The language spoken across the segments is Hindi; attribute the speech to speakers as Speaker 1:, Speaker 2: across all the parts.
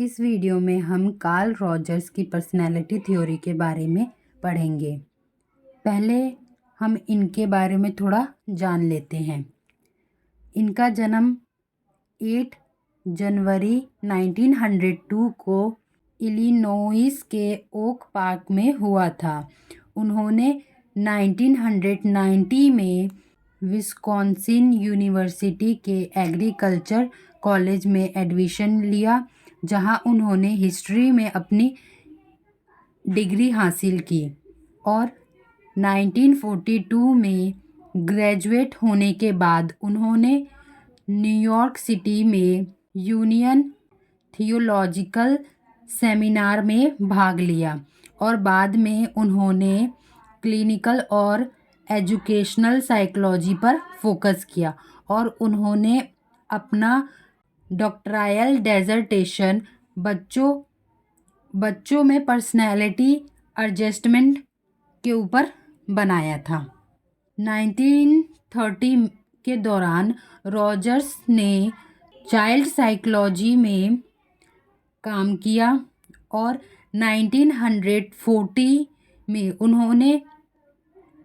Speaker 1: इस वीडियो में हम कार्ल रॉजर्स की पर्सनैलिटी थ्योरी के बारे में पढ़ेंगे। पहले हम इनके बारे में थोड़ा जान लेते हैं। इनका जन्म 8 जनवरी 1902 को इलिनोइस के ओक पार्क में हुआ था। उन्होंने 1990 में विस्कॉन्सिन यूनिवर्सिटी के एग्रीकल्चर कॉलेज में एडमिशन लिया, जहां उन्होंने हिस्ट्री में अपनी डिग्री हासिल की और 1942 में ग्रेजुएट होने के बाद उन्होंने न्यूयॉर्क सिटी में यूनियन थियोलॉजिकल सेमिनार में भाग लिया और बाद में उन्होंने क्लिनिकल और एजुकेशनल साइकोलॉजी पर फोकस किया और उन्होंने अपना डॉक्टराल डिसर्टेशन बच्चों में पर्सनैलिटी एडजस्टमेंट के ऊपर बनाया था। 1930 के दौरान रॉजर्स ने चाइल्ड साइकोलॉजी में काम किया और 1940 में उन्होंने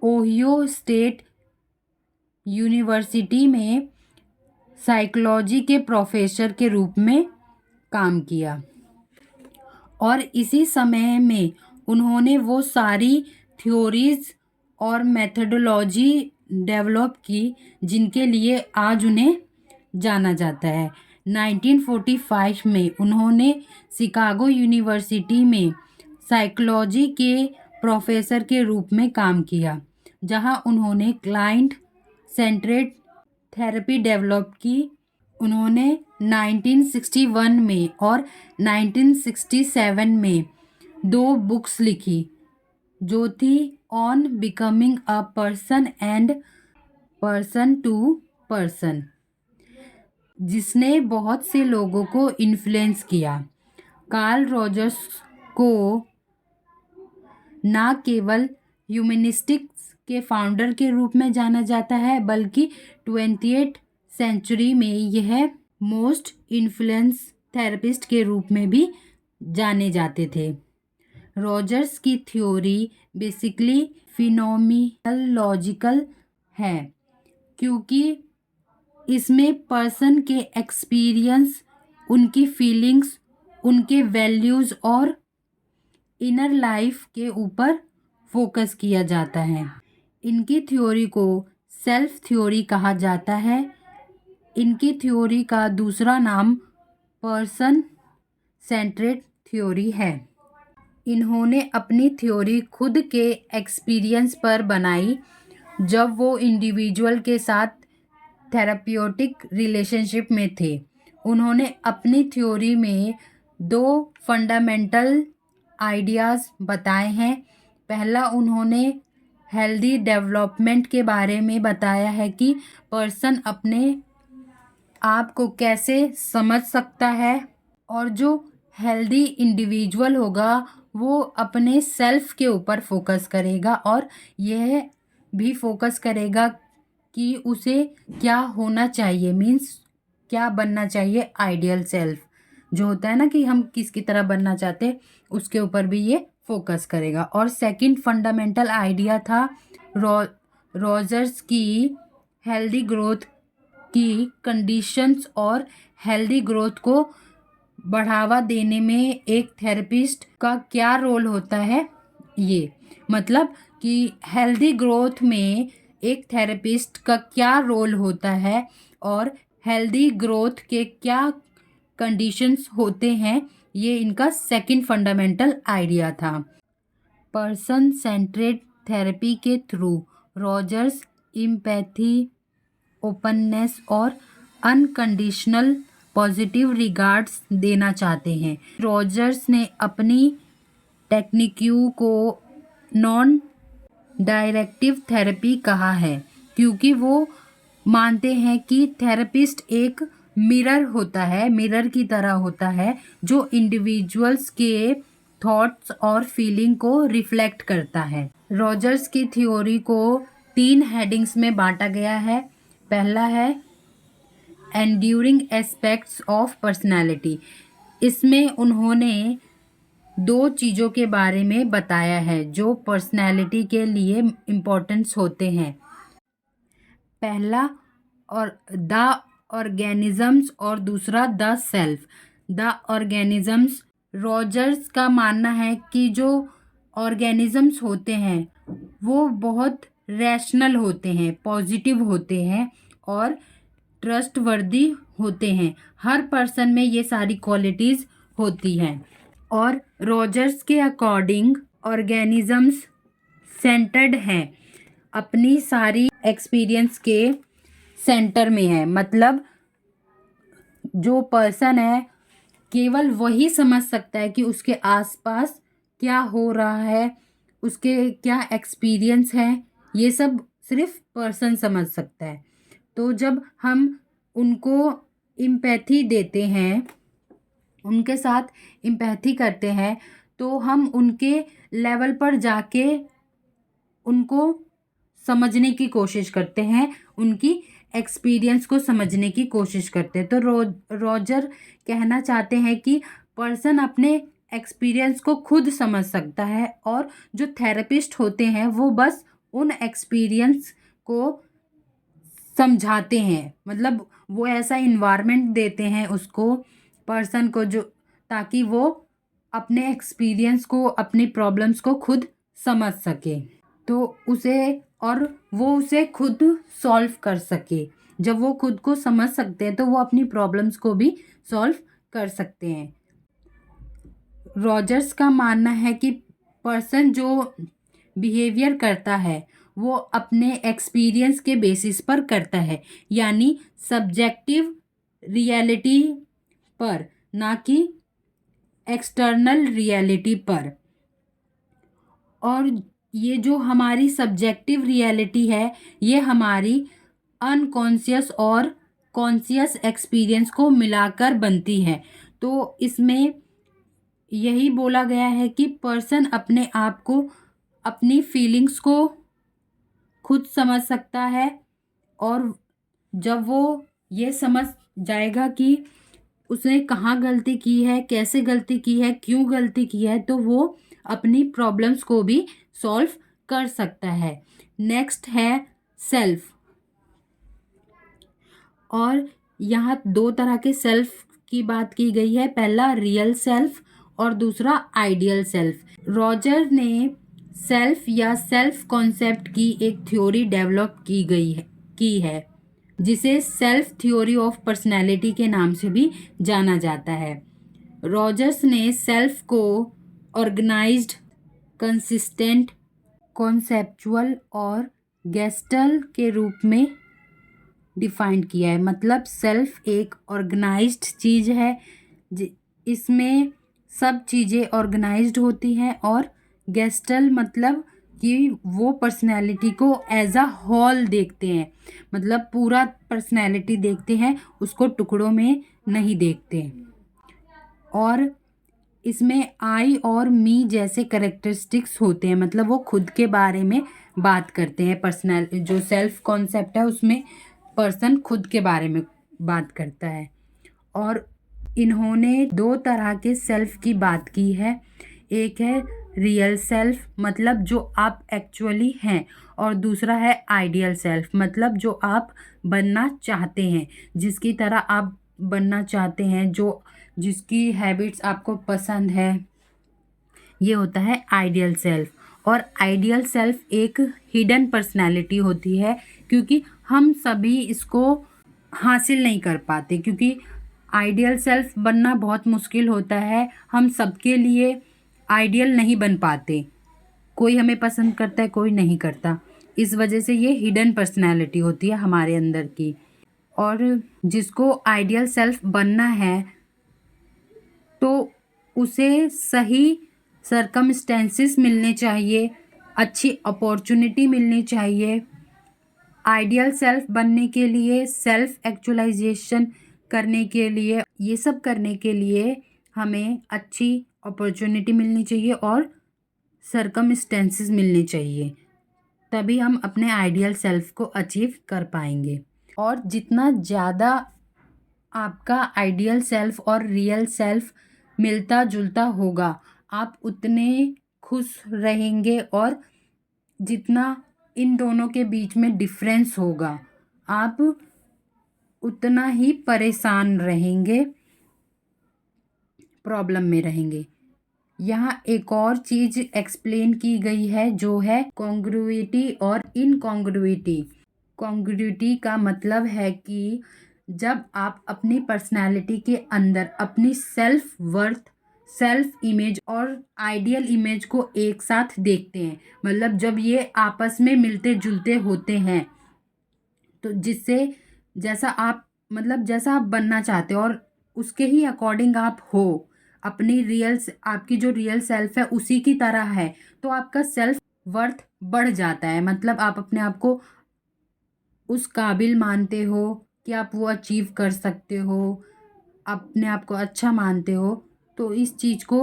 Speaker 1: ओहियो स्टेट यूनिवर्सिटी में साइकोलॉजी के प्रोफेसर के रूप में काम किया और इसी समय में उन्होंने वो सारी थ्योरीज और मेथडोलॉजी डेवलप की जिनके लिए आज उन्हें जाना जाता है। 1945 में उन्होंने शिकागो यूनिवर्सिटी में साइकोलॉजी के प्रोफेसर के रूप में काम किया, जहां उन्होंने क्लाइंट सेंट्रेड थेरेपी डेवलप की। उन्होंने 1961 में और 1967 में 2 बुक्स लिखी जो थी on becoming a person and person to person, जिसने बहुत से लोगों को इन्फ्लुएंस किया। कार्ल रॉजर्स को ना केवल ह्यूमनिस्टिक्स के फाउंडर के रूप में जाना जाता है, बल्कि 20th सेंचुरी में यह मोस्ट इन्फ्लुएंस थेरेपिस्ट के रूप में भी जाने जाते थे। रॉजर्स की थ्योरी बेसिकली फिनोमिनोलॉजिकल है, क्योंकि इसमें पर्सन के एक्सपीरियंस, उनकी फीलिंग्स, उनके वैल्यूज़ और इनर लाइफ के ऊपर फोकस किया जाता है। इनकी थ्योरी को सेल्फ थ्योरी कहा जाता है। इनकी थ्योरी का दूसरा नाम पर्सन सेंट्रेड थ्योरी है। इन्होंने अपनी थ्योरी खुद के एक्सपीरियंस पर बनाई जब वो इंडिविजुअल के साथ थेराप्यूटिक रिलेशनशिप में थे। उन्होंने अपनी थ्योरी में 2 फंडामेंटल आइडियाज़ बताए हैं। पहला, उन्होंने हेल्दी डेवलपमेंट के बारे में बताया है कि पर्सन अपने आप को कैसे समझ सकता है और जो हेल्दी इंडिविजुअल होगा वो अपने सेल्फ के ऊपर फोकस करेगा और यह भी फोकस करेगा कि उसे क्या होना चाहिए, मीन्स क्या बनना चाहिए, आइडियल सेल्फ जो होता है ना कि हम किसकी तरह बनना चाहते हैं, उसके ऊपर भी ये फोकस करेगा। और सेकंड फंडामेंटल आइडिया था रॉजर्स की हेल्दी ग्रोथ की कंडीशंस और हेल्दी ग्रोथ को बढ़ावा देने में एक थेरेपिस्ट का क्या रोल होता है। ये मतलब कि हेल्दी ग्रोथ में एक थेरेपिस्ट का क्या रोल होता है और हेल्दी ग्रोथ के क्या कंडीशंस होते हैं, ये इनका सेकंड फंडामेंटल आइडिया था। पर्सन सेंट्रेड थेरेपी के थ्रू रॉजर्स एम्पैथी, ओपननेस और अनकंडीशनल पॉजिटिव रिगार्ड्स देना चाहते हैं। रॉजर्स ने अपनी टेक्निक्यू को नॉन डायरेक्टिव थेरेपी कहा है, क्योंकि वो मानते हैं कि थेरेपिस्ट एक मिरर की तरह होता है जो इंडिविजुअल्स के थॉट्स और फीलिंग को रिफ्लेक्ट करता है। रॉजर्स की थ्योरी को 3 हेडिंग्स में बांटा गया है। पहला है एंड्यूरिंग एस्पेक्ट्स ऑफ पर्सनैलिटी। इसमें उन्होंने दो चीज़ों के बारे में बताया है जो पर्सनैलिटी के लिए इम्पोर्टेंस होते हैं। पहला और द ऑर्गेनिजम्स और दूसरा the self. The organisms, Rogers का मानना है कि जो ऑर्गेनिजम्स होते हैं वो बहुत रैशनल होते हैं, पॉजिटिव होते हैं और ट्रस्टवर्दी होते हैं। हर पर्सन में ये सारी क्वालिटीज़ होती हैं। और रॉजर्स के अकॉर्डिंग ऑर्गेनिजम्स सेंटर्ड हैं, अपनी सारी एक्सपीरियंस के सेंटर में है। मतलब जो पर्सन है केवल वही समझ सकता है कि उसके आसपास क्या हो रहा है, उसके क्या एक्सपीरियंस है, ये सब सिर्फ पर्सन समझ सकता है। तो जब हम उनको इम्पैथी देते हैं, उनके साथ इम्पैथी करते हैं, तो हम उनके लेवल पर जाके उनको समझने की कोशिश करते हैं, उनकी एक्सपीरियंस को समझने की कोशिश करते हैं। तो रॉजर कहना चाहते हैं कि पर्सन अपने एक्सपीरियंस को खुद समझ सकता है और जो थेरेपिस्ट होते हैं वो बस उन एक्सपीरियंस को समझाते हैं। मतलब वो ऐसा इन्वायरमेंट देते हैं उसको, पर्सन को, जो ताकि वो अपने एक्सपीरियंस को, अपनी प्रॉब्लम्स को खुद समझ सके, तो उसे और वो उसे खुद सॉल्व कर सके। जब वो खुद को समझ सकते हैं तो वो अपनी प्रॉब्लम्स को भी सॉल्व कर सकते हैं। रॉजर्स का मानना है कि पर्सन जो बिहेवियर करता है वो अपने एक्सपीरियंस के बेसिस पर करता है, यानी सब्जेक्टिव रियलिटी पर, ना कि एक्सटर्नल रियलिटी पर। और ये जो हमारी सब्जेक्टिव रियलिटी है ये हमारी अनकॉन्शियस और कॉन्शियस एक्सपीरियंस को मिलाकर बनती है। तो इसमें यही बोला गया है कि पर्सन अपने आप को, अपनी फीलिंग्स को खुद समझ सकता है और जब वो ये समझ जाएगा कि उसने कहाँ गलती की है, कैसे गलती की है, क्यों गलती की है, तो वो अपनी प्रॉब्लम्स को भी सॉल्व कर सकता है। नेक्स्ट है सेल्फ। और यहाँ दो तरह के सेल्फ की बात की गई है, पहला रियल सेल्फ और दूसरा आइडियल सेल्फ। रॉजर ने सेल्फ या सेल्फ कॉन्सेप्ट की एक थ्योरी डेवलप की है जिसे सेल्फ थ्योरी ऑफ पर्सनैलिटी के नाम से भी जाना जाता है। रॉजर्स ने सेल्फ को ऑर्गेनाइज्ड, कंसिस्टेंट, कॉन्सेप्चुअल और गेस्टल के रूप में डिफाइन किया है। मतलब सेल्फ एक ऑर्गेनाइज्ड चीज़ है, इसमें सब चीज़ें ऑर्गेनाइज्ड होती हैं, और गेस्टल मतलब कि वो पर्सनैलिटी को एज अ होल देखते हैं, मतलब पूरा पर्सनैलिटी देखते हैं, उसको टुकड़ों में नहीं देखते। और इसमें आई और मी जैसे करेक्टरिस्टिक्स होते हैं, मतलब वो खुद के बारे में बात करते हैं। पर्सनल जो सेल्फ कॉन्सेप्ट है उसमें पर्सन खुद के बारे में बात करता है। और इन्होंने दो तरह के सेल्फ की बात की है, एक है रियल सेल्फ, मतलब जो आप एक्चुअली हैं, और दूसरा है आइडियल सेल्फ, मतलब जो आप बनना चाहते हैं, जिसकी तरह आप बनना चाहते हैं, जो जिसकी हैबिट्स आपको पसंद है, ये होता है आइडियल सेल्फ। और आइडियल सेल्फ एक हिडन पर्सनैलिटी होती है, क्योंकि हम सभी इसको हासिल नहीं कर पाते, क्योंकि आइडियल सेल्फ बनना बहुत मुश्किल होता है। हम सबके लिए आइडियल नहीं बन पाते, कोई हमें पसंद करता है, कोई नहीं करता। इस वजह से ये हिडन पर्सनैलिटी होती है हमारे अंदर की। और जिसको आइडियल सेल्फ बनना है तो उसे सही सरकमस्टेंसेस मिलने चाहिए, अच्छी अपॉर्चुनिटी मिलनी चाहिए। आइडियल सेल्फ बनने के लिए, सेल्फ एक्चुअलाइजेशन करने के लिए, ये सब करने के लिए हमें अच्छी अपॉर्चुनिटी मिलनी चाहिए और सरकमस्टेंसेस मिलने चाहिए, तभी हम अपने आइडियल सेल्फ को अचीव कर पाएंगे। और जितना ज़्यादा आपका आइडियल सेल्फ और रियल सेल्फ मिलता जुलता होगा, आप उतने खुश रहेंगे, और जितना इन दोनों के बीच में डिफरेंस होगा, आप उतना ही परेशान रहेंगे, प्रॉब्लम में रहेंगे। यहाँ एक और चीज एक्सप्लेन की गई है, जो है कॉन्ग्रुइटी और इनकॉन्ग्रुइटी। कॉन्ग्रुइटी का मतलब है कि जब आप अपनी पर्सनैलिटी के अंदर अपनी सेल्फ वर्थ, सेल्फ इमेज और आइडियल इमेज को एक साथ देखते हैं, मतलब जब ये आपस में मिलते जुलते होते हैं, तो जिससे जैसा आप, मतलब जैसा आप बनना चाहते हो और उसके ही अकॉर्डिंग आप हो, अपनी आपकी जो रियल सेल्फ है उसी की तरह है, तो आपका सेल्फ वर्थ बढ़ जाता है। मतलब आप अपने आप को उस काबिल मानते हो कि आप वो अचीव कर सकते हो, अपने आप को अच्छा मानते हो, तो इस चीज़ को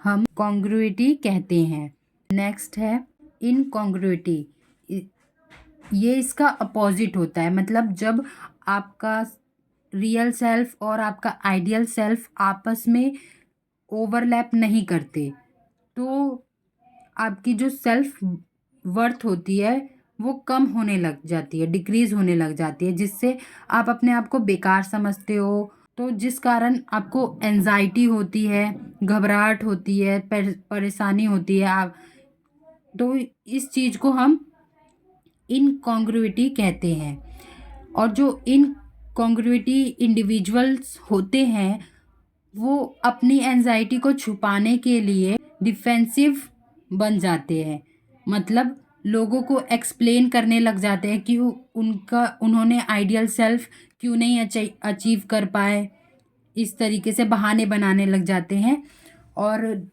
Speaker 1: हम कॉन्ग्रुइटी कहते हैं। नेक्स्ट है इनकॉन्ग्रुइटी। ये इसका अपोजिट होता है, मतलब जब आपका रियल सेल्फ और आपका आइडियल सेल्फ आपस में ओवरलैप नहीं करते, तो आपकी जो सेल्फ वर्थ होती है वो कम होने लग जाती है, डिक्रीज होने लग जाती है, जिससे आप अपने आप को बेकार समझते हो, तो जिस कारण आपको एंजाइटी होती है, घबराहट होती है, परेशानी होती है। आप तो इस चीज़ को हम इनकॉन्ग्रुइटी कहते हैं। और जो इनकॉन्ग्रुइटी इंडिविजुअल्स होते हैं, वो अपनी एंजाइटी को छुपाने के लिए डिफेंसिव बन जाते हैं, मतलब लोगों को एक्सप्लेन करने लग जाते हैं कि उन्होंने आइडियल सेल्फ क्यों नहीं अचीव कर पाए, इस तरीके से बहाने बनाने लग जाते हैं, और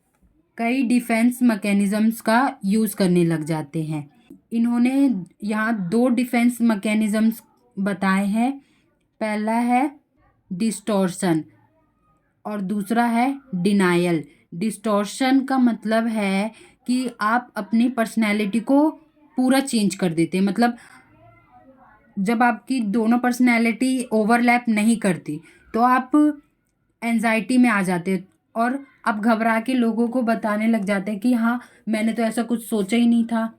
Speaker 1: कई डिफेंस मैकेनिज़्म्स का यूज़ करने लग जाते हैं। इन्होंने यहाँ दो डिफेंस मैकेनिज़्म्स बताए हैं। पहला है डिस्टॉर्शन और दूसरा है डिनायल। डिस्टॉर्शन का मतलब है कि आप अपनी पर्सनैलिटी को पूरा चेंज कर देते हैं, मतलब जब आपकी दोनों पर्सनैलिटी ओवरलैप नहीं करती, तो आप एंजाइटी में आ जाते हैं और आप घबरा के लोगों को बताने लग जाते हैं कि हाँ, मैंने तो ऐसा कुछ सोचा ही नहीं था।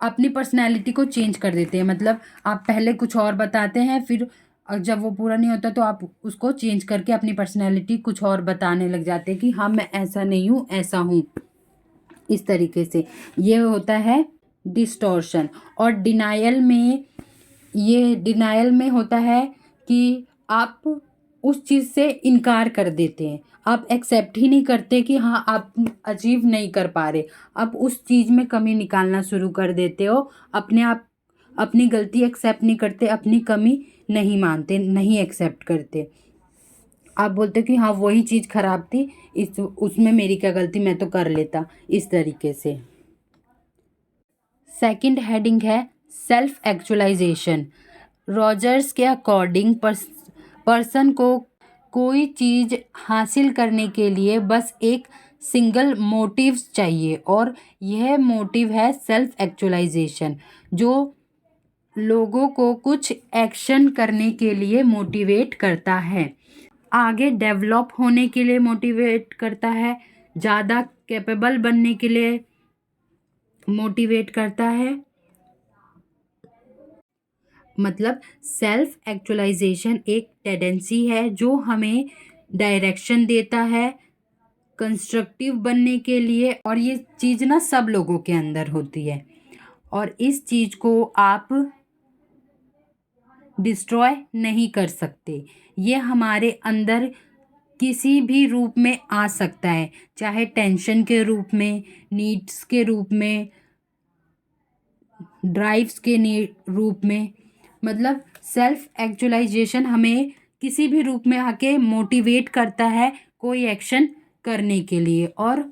Speaker 1: अपनी पर्सनैलिटी को चेंज कर देते हैं, मतलब आप पहले कुछ और बताते हैं, फिर जब वो पूरा नहीं होता तो आप उसको चेंज करके अपनी पर्सनैलिटी कुछ और बताने लग जाते हैं कि हाँ, मैं ऐसा नहीं हूँ, ऐसा हूँ। इस तरीके से ये होता है डिस्टॉर्शन। और डिनायल में होता है कि आप उस चीज़ से इनकार कर देते हैं, आप एक्सेप्ट ही नहीं करते कि हाँ, आप अचीव नहीं कर पा रहे, आप उस चीज़ में कमी निकालना शुरू कर देते हो, आप अपनी गलती एक्सेप्ट नहीं करते, अपनी कमी नहीं मानते, नहीं एक्सेप्ट करते। आप बोलते कि हाँ, वही चीज़ खराब थी, उसमें मेरी क्या गलती, मैं तो कर लेता, इस तरीके से। सेकंड हेडिंग है सेल्फ एक्चुअलाइजेशन। रॉजर्स के अकॉर्डिंग पर्सन को कोई चीज़ हासिल करने के लिए बस एक सिंगल मोटिव चाहिए, और यह मोटिव है सेल्फ एक्चुअलाइजेशन, जो लोगों को कुछ एक्शन करने के लिए मोटिवेट करता है, आगे डेवलप होने के लिए मोटिवेट करता है, ज़्यादा कैपेबल बनने के लिए मोटिवेट करता है। मतलब सेल्फ एक्चुअलाइजेशन एक टेंडेंसी है जो हमें डायरेक्शन देता है कंस्ट्रक्टिव बनने के लिए, और ये चीज़ ना सब लोगों के अंदर होती है, और इस चीज़ को आप डिस्ट्रॉय नहीं कर सकते। ये हमारे अंदर किसी भी रूप में आ सकता है, चाहे टेंशन के रूप में, नीड्स के रूप में, ड्राइव्स के रूप में। मतलब सेल्फ एक्चुअलाइजेशन हमें किसी भी रूप में आके मोटिवेट करता है कोई एक्शन करने के लिए। और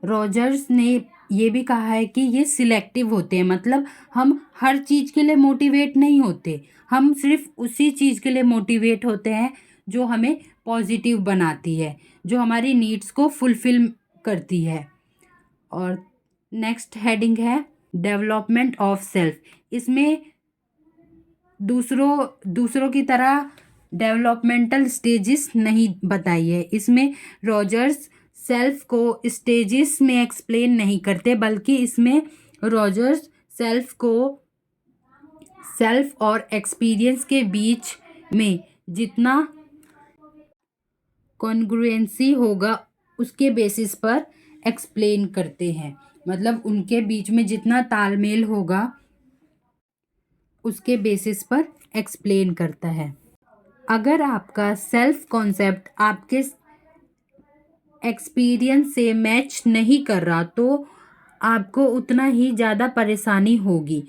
Speaker 1: रॉजर्स ने ये भी कहा है कि ये सिलेक्टिव होते हैं, मतलब हम हर चीज़ के लिए मोटिवेट नहीं होते, हम सिर्फ उसी चीज़ के लिए मोटिवेट होते हैं जो हमें पॉजिटिव बनाती है, जो हमारी नीड्स को फुलफिल करती है। और नेक्स्ट हेडिंग है डेवलपमेंट ऑफ सेल्फ। इसमें दूसरों की तरह डेवलपमेंटल स्टेजेस नहीं बताई है। इसमें रॉजर्स सेल्फ को स्टेजेस में एक्सप्लेन नहीं करते, बल्कि इसमें रॉजर्स सेल्फ और एक्सपीरियंस के बीच में जितना कॉन्ग्रुएंसी होगा उसके बेसिस पर एक्सप्लेन करते हैं। मतलब उनके बीच में जितना तालमेल होगा उसके बेसिस पर एक्सप्लेन करता है। अगर आपका सेल्फ कॉन्सेप्ट आपके एक्सपीरियंस से मैच नहीं कर रहा तो आपको उतना ही ज़्यादा परेशानी होगी।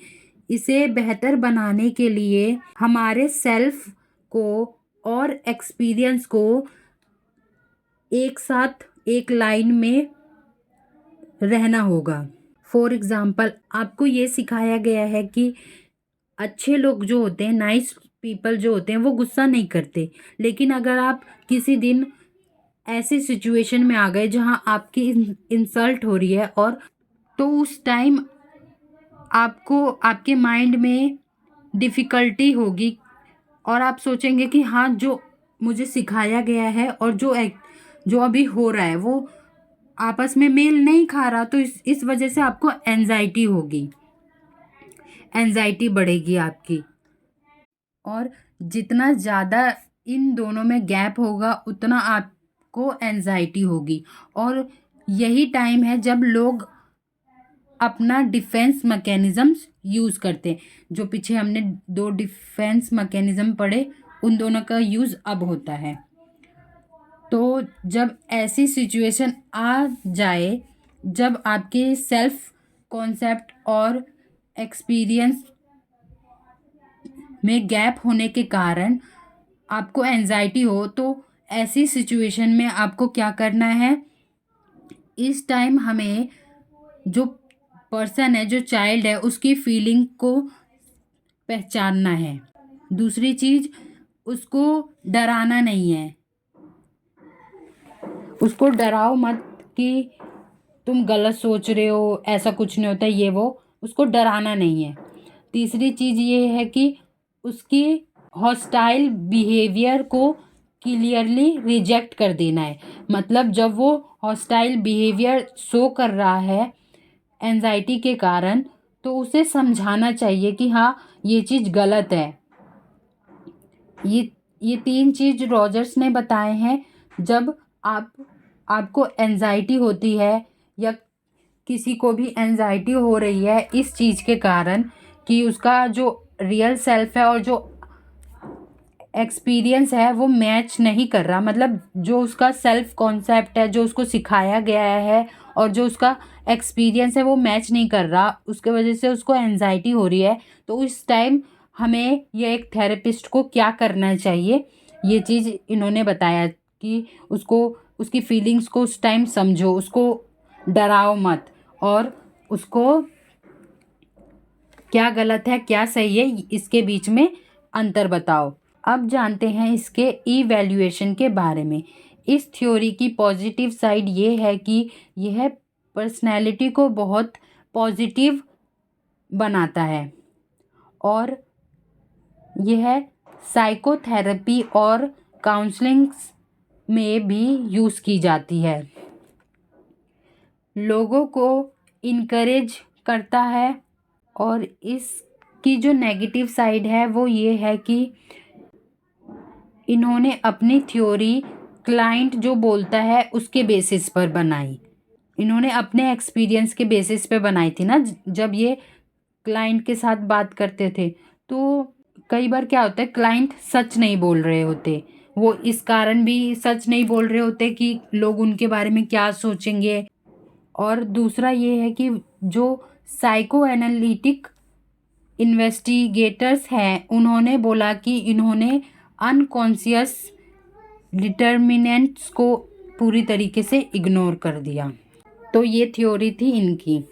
Speaker 1: इसे बेहतर बनाने के लिए हमारे सेल्फ को और एक्सपीरियंस को एक साथ एक लाइन में रहना होगा। फॉर एग्ज़ाम्पल, आपको ये सिखाया गया है कि अच्छे लोग जो होते हैं, नाइस पीपल जो होते हैं, वो गुस्सा नहीं करते। लेकिन अगर आप किसी दिन ऐसी सिचुएशन में आ गए जहां आपकी इंसल्ट हो रही है और तो उस टाइम आपको आपके माइंड में डिफ़िकल्टी होगी और आप सोचेंगे कि हाँ, जो मुझे सिखाया गया है और जो अभी हो रहा है वो आपस में मेल नहीं खा रहा। तो इस वजह से आपको एंजाइटी होगी, एंजाइटी बढ़ेगी आपकी। और जितना ज़्यादा इन दोनों में गैप होगा उतना आपको एंजाइटी होगी। और यही टाइम है जब लोग अपना डिफेंस मैकेनिज़्म्स यूज़ करते हैं। जो पीछे हमने 2 डिफेंस मैकेनिज़्म पढ़े, उन दोनों का यूज़ अब होता है। तो जब ऐसी सिचुएशन आ जाए जब आपके सेल्फ कॉन्सेप्ट और एक्सपीरियंस में गैप होने के कारण आपको एंजाइटी हो, तो ऐसी सिचुएशन में आपको क्या करना है, इस टाइम हमें जो पर्सन है, जो चाइल्ड है, उसकी फीलिंग को पहचानना है। दूसरी चीज़, उसको डराना नहीं है। उसको डराओ मत कि तुम गलत सोच रहे हो, ऐसा कुछ नहीं होता, ये वो, उसको डराना नहीं है। तीसरी चीज़ ये है कि उसकी हॉस्टाइल बिहेवियर को क्लियरली रिजेक्ट कर देना है। मतलब जब वो हॉस्टाइल बिहेवियर शो कर रहा है एंजाइटी के कारण, तो उसे समझाना चाहिए कि हाँ, ये चीज़ गलत है। ये 3 चीज़ रॉजर्स ने बताए हैं। जब आपको एंजाइटी होती है या किसी को भी एंजाइटी हो रही है इस चीज़ के कारण कि उसका जो रियल सेल्फ है और जो एक्सपीरियंस है वो मैच नहीं कर रहा, मतलब जो उसका सेल्फ कॉन्सेप्ट है, जो उसको सिखाया गया है और जो उसका एक्सपीरियंस है वो मैच नहीं कर रहा, उसके वजह से उसको एंजाइटी हो रही है। तो इस टाइम हमें ये एक थेरेपिस्ट को क्या करना चाहिए, ये चीज़ इन्होंने बताया कि उसको उसकी फीलिंग्स को उस टाइम समझो, उसको डराओ मत और उसको क्या गलत है क्या सही है इसके बीच में अंतर बताओ। अब जानते हैं इसके इवैल्यूएशन के बारे में। इस थ्योरी की पॉजिटिव साइड ये है कि यह पर्सनैलिटी को बहुत पॉजिटिव बनाता है और यह साइकोथेरेपी और काउंसलिंग्स में भी यूज़ की जाती है। लोगों को इनकरेज करता है। और इसकी जो नेगेटिव साइड है वो ये है कि इन्होंने अपनी थ्योरी क्लाइंट जो बोलता है उसके बेसिस पर बनाई। इन्होंने अपने एक्सपीरियंस के बेसिस पे बनाई थी ना, जब ये क्लाइंट के साथ बात करते थे। तो कई बार क्या होता है, क्लाइंट सच नहीं बोल रहे होते, वो इस कारण भी सच नहीं बोल रहे होते कि लोग उनके बारे में क्या सोचेंगे। और दूसरा ये है कि जो साइको एनालिटिक इन्वेस्टिगेटर्स हैं उन्होंने बोला कि इन्होंने अनकॉन्शियस डिटर्मिनेंट्स को पूरी तरीके से इग्नोर कर दिया। तो ये थ्योरी थी इनकी।